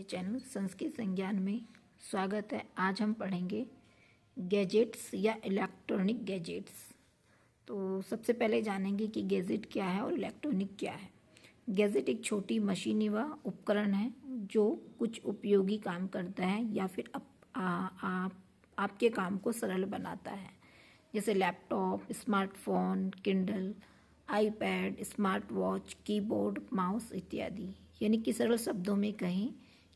Channel Sanskrit संज्ञान में स्वागत है। आज हम पढ़ेंगे गैजेट्स या इलेक्ट्रॉनिक गैजेट्स। तो सबसे पहले जानेंगे कि गैजेट क्या है और इलेक्ट्रॉनिक क्या है। गैजेट एक छोटी मशीन व उपकरण है जो कुछ उपयोगी काम करता है या फिर आपके काम को सरल बनाता है, जैसे laptop, smartphone, Kindle, iPad, smart watch, keyboard, mouse इत्यादि। यानी कि सरल शब्दों में कहें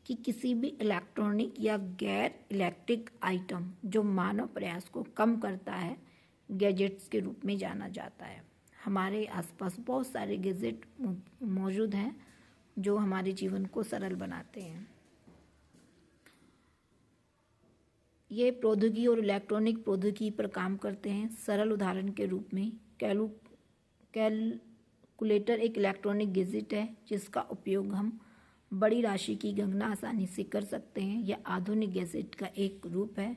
कि किसी भी इलेक्ट्रॉनिक या गैर इलेक्ट्रिक आइटम जो मानव प्रयास को कम करता है, गैजेट्स के रूप में जाना जाता है। हमारे आसपास बहुत सारे गैजेट मौजूद हैं जो हमारे जीवन को सरल बनाते हैं। ये प्रौद्योगिकी और इलेक्ट्रॉनिक प्रौद्योगिकी पर काम करते हैं। सरल उदाहरण के रूप में कैलकुलेटर एक इलेक्ट्रॉनिक गैजेट है जिसका उपयोग हम बड़ी राशि की गणना आसानी से कर सकते हैं। यह आधुनिक गैजेट का एक रूप है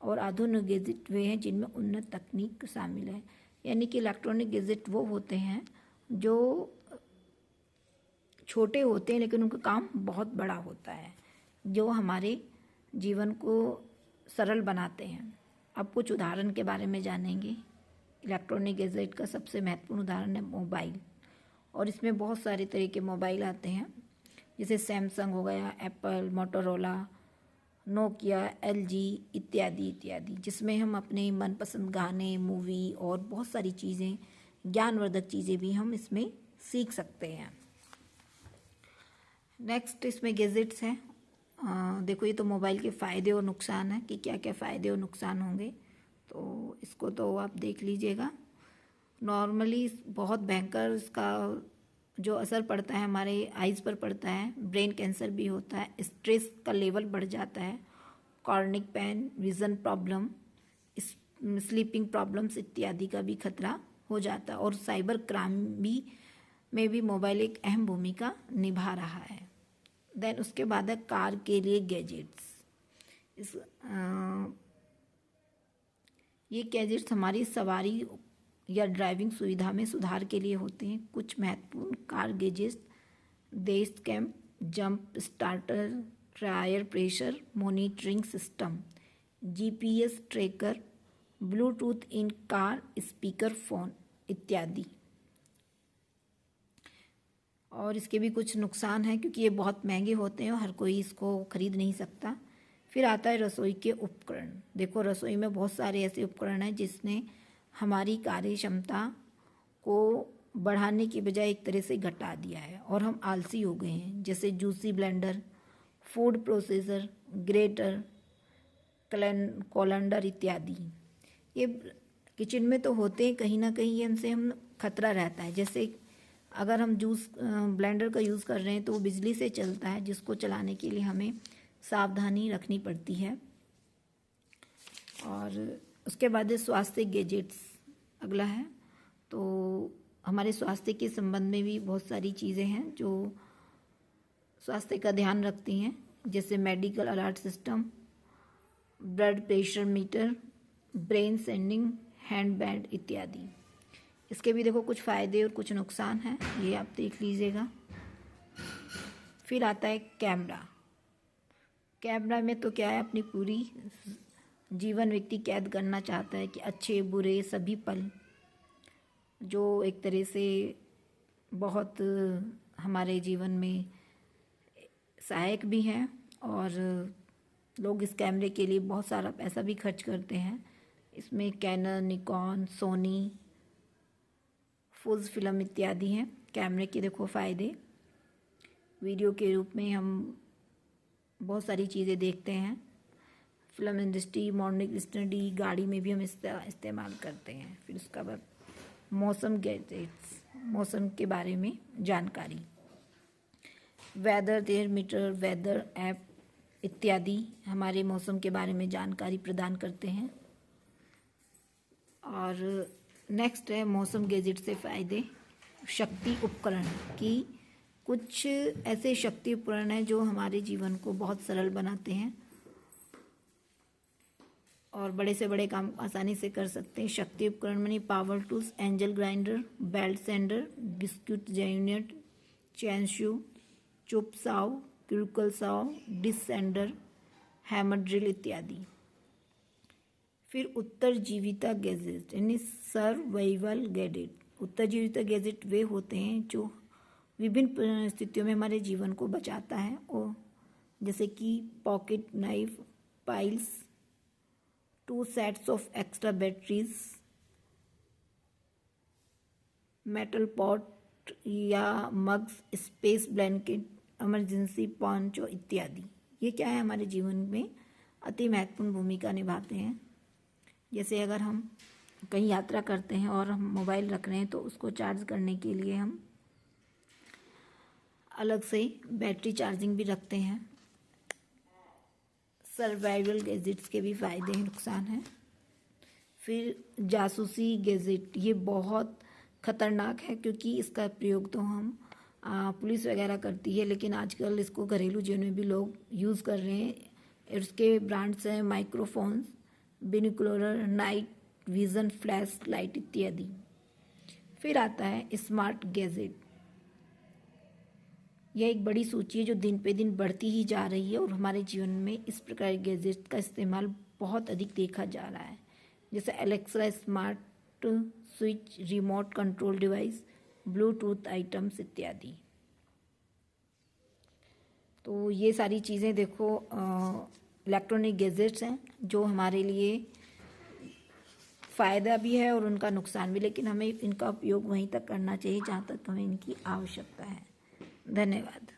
और आधुनिक गैजेट वे हैं जिनमें उन्नत तकनीक शामिल है। यानी कि इलेक्ट्रॉनिक गैजेट वो होते हैं जो छोटे होते हैं लेकिन उनका काम बहुत बड़ा होता है, जो हमारे जीवन को सरल बनाते हैं। अब कुछ उदाहरण के बारे में जानेंगे। इलेक्ट्रॉनिक गैजेट का सबसे महत्वपूर्ण उदाहरण है मोबाइल, और इसमें बहुत सारे तरह के मोबाइल आते हैं, जैसे सैमसंग हो गया, एप्पल, मोटोरोला, नोकिया, एलजी इत्यादि इत्यादि, जिसमें हम अपने मनपसंद गाने, मूवी और बहुत सारी चीज़ें, ज्ञानवर्धक चीज़ें भी हम इसमें सीख सकते हैं। नेक्स्ट इसमें गैजेट्स हैं। देखो, ये तो मोबाइल के फ़ायदे और नुकसान हैं कि क्या क्या फ़ायदे और नुकसान होंगे, तो इसको तो आप देख लीजिएगा। नॉर्मली बहुत भयंकर इसका जो असर पड़ता है हमारे आइज़ पर पड़ता है, ब्रेन कैंसर भी होता है, स्ट्रेस का लेवल बढ़ जाता है, chronic pain, vision problem, sleeping problems इत्यादि का भी खतरा हो जाता है। और साइबर क्राइम में भी मोबाइल एक अहम भूमिका निभा रहा है। देन उसके बाद है कार के लिए गैजेट्स। ये गैजेट्स हमारी सवारी या ड्राइविंग सुविधा में सुधार के लिए होते हैं। कुछ महत्वपूर्ण car gadgets: base camp, jump starter, tyre pressure monitoring system, GPS tracker, Bluetooth इन कार स्पीकर फोन इत्यादि। और इसके भी कुछ नुकसान हैं क्योंकि ये बहुत महंगे होते हैं और हर कोई इसको खरीद नहीं सकता। फिर आता है रसोई के उपकरण। देखो, रसोई में बहुत सारे ऐसे उपकरण हैं जिसने हमारी कार्य क्षमता को बढ़ाने की बजाय एक तरह से घटा दिया है और हम आलसी हो गए हैं, जैसे juicy blender, food processor, greater, colander इत्यादि। ये किचन में तो होते हैं, कहीं ना कहीं इनसे हम खतरा रहता है। जैसे अगर हम जूस ब्लेंडर का यूज़ कर रहे हैं तो वो बिजली से चलता है, जिसको चलाने के लिए हमें सावधानी रखनी पड़ती है। और उसके बाद स्वास्थ्य गैजेट्स अगला है। तो हमारे स्वास्थ्य के संबंध में भी बहुत सारी चीज़ें हैं जो स्वास्थ्य का ध्यान रखती हैं, जैसे medical alert system, blood pressure meter, brain sending hand band इत्यादि। इसके भी देखो कुछ फ़ायदे और कुछ नुकसान हैं, ये आप देख लीजिएगा। फिर आता है कैमरा। कैमरा में तो क्या है, अपनी पूरी जीवन व्यक्ति कैद करना चाहता है कि अच्छे बुरे सभी पल, जो एक तरह से बहुत हमारे जीवन में सहायक भी हैं। और लोग इस कैमरे के लिए बहुत सारा पैसा भी खर्च करते हैं। इसमें कैनन, निकॉन, सोनी, फुज फिल्म इत्यादि हैं। कैमरे के देखो फ़ायदे: वीडियो के रूप में हम बहुत सारी चीज़ें देखते हैं। फिल्म इंडस्ट्री, मॉडर्निंग स्टडी, गाड़ी में भी हम इस्तेमाल करते हैं। फिर उसका बाद मौसम गैजेट्स, मौसम के बारे में जानकारी, वेदर थर्मामीटर, वेदर ऐप इत्यादि हमारे मौसम के बारे में जानकारी प्रदान करते हैं। और नेक्स्ट है मौसम गैजेट से फ़ायदे। शक्ति उपकरण की कुछ ऐसे शक्ति उपकरण हैं जो हमारे जीवन को बहुत सरल बनाते हैं और बड़े से बड़े काम आसानी से कर सकते हैं। शक्ति उपकरण मानी power tools, angle grinder, belt sander, biscuit unit, chain saw, chop saw, circular saw, disc sander, hammer drill इत्यादि। फिर उत्तरजीविता गैजेट यानी सर्वाइवल गैजेट। उत्तरजीविता गैजेट वे होते हैं जो विभिन्न परिस्थितियों में हमारे जीवन को बचाता है, और जैसे कि pocket knife, piles, 2 sets of extra batteries, metal pot या mugs, space blanket, emergency poncho इत्यादि। ये क्या है, हमारे जीवन में अति महत्वपूर्ण भूमिका निभाते हैं। जैसे अगर हम कहीं यात्रा करते हैं और हम मोबाइल रख रहे हैं तो उसको चार्ज करने के लिए हम अलग से बैटरी चार्जिंग भी रखते हैं। सर्वाइवल गैजेट्स के भी फायदे हैं, नुकसान हैं। फिर जासूसी गैजेट, ये बहुत खतरनाक है क्योंकि इसका प्रयोग तो हम पुलिस वगैरह करती है, लेकिन आजकल इसको घरेलू जीवन में भी लोग यूज़ कर रहे हैं। इसके ब्रांड्स हैं microphones, binocular, night vision, flash light इत्यादि। फिर आता है स्मार्ट गैजेट। यह एक बड़ी सूची है जो दिन पे दिन बढ़ती ही जा रही है, और हमारे जीवन में इस प्रकार के गैजेट का इस्तेमाल बहुत अधिक देखा जा रहा है। जैसे Alexa, smart switch, remote control device, Bluetooth items इत्यादि। तो ये सारी चीज़ें देखो इलेक्ट्रॉनिक गैजेट्स हैं जो हमारे लिए फ़ायदा भी है और उनका नुकसान भी, लेकिन हमें इनका उपयोग वहीं तक करना चाहिए जहाँ तक हमें इनकी आवश्यकता है। धन्यवाद।